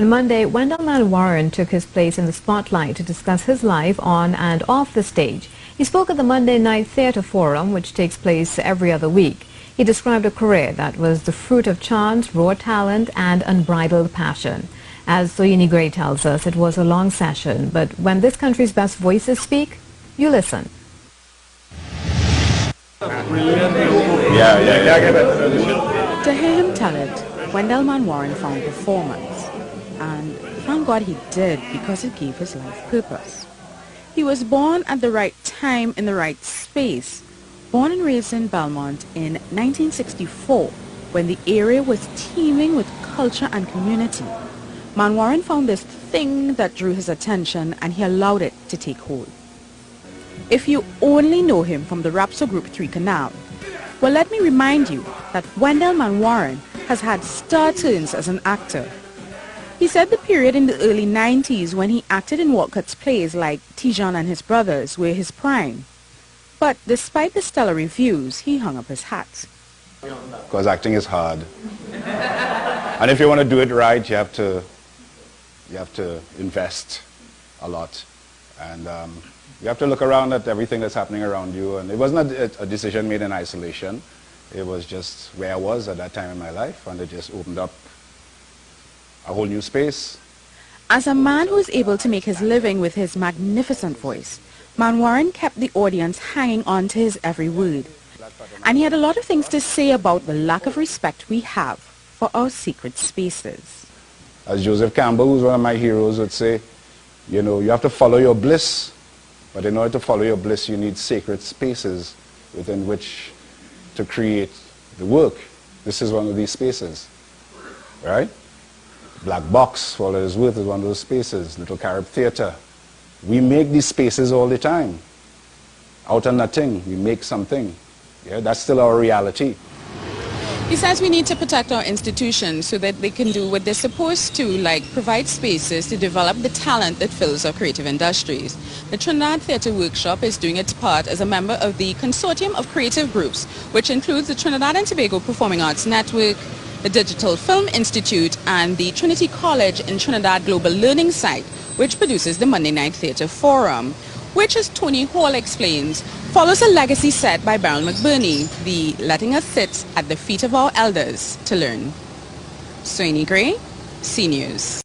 On Monday, Wendell Manwarren took his place in the spotlight to discuss his life on and off the stage. He spoke at the Monday Night Theatre Forum, which takes place every other week. He described a career that was the fruit of chance, raw talent, and unbridled passion. As Soyini Gray tells us, it was a long session, but when this country's best voices speak, you listen. To hear him tell it, Wendell Manwarren found performance, and thank God he did, because it gave his life purpose. He was born at the right time in the right space. Born and raised in Belmont in 1964, when the area was teeming with culture and community, Manwarren found this thing that drew his attention, and he allowed it to take hold. If you only know him from the Rapso group 3 Canal, well, let me remind you that Wendell Manwarren has had star turns as an actor. He said the period in the early 90s when he acted in Walcott's plays like Tijan and His Brothers were his prime. But despite the stellar reviews, he hung up his hat. Because acting is hard. And if you want to do it right, you have to invest a lot. And you have to look around at everything that's happening around you. And it wasn't a decision made in isolation. It was just where I was at that time in my life, and it just opened up a whole new space. As a man who is able to make his living with his magnificent voice, Manwarren kept the audience hanging on to his every word. And he had a lot of things to say about the lack of respect we have for our secret spaces. As Joseph Campbell, who's one of my heroes, would say, you know, you have to follow your bliss. But in order to follow your bliss, you need sacred spaces within which to create the work. This is one of these spaces, right? Black Box, for all it is worth, is one of those spaces. Little Carib Theatre. We make these spaces all the time. Out of nothing, we make something. Yeah, that's still our reality. He says we need to protect our institutions so that they can do what they're supposed to, like provide spaces to develop the talent that fills our creative industries. The Trinidad Theatre Workshop is doing its part as a member of the Consortium of Creative Groups, which includes the Trinidad and Tobago Performing Arts Network, the Digital Film Institute, and the Trinity College in Trinidad Global Learning Site, which produces the Monday Night Theatre Forum, which, as Tony Hall explains, follows a legacy set by Beryl McBurney, the letting us sit at the feet of our elders to learn. Soyini Gray, C News.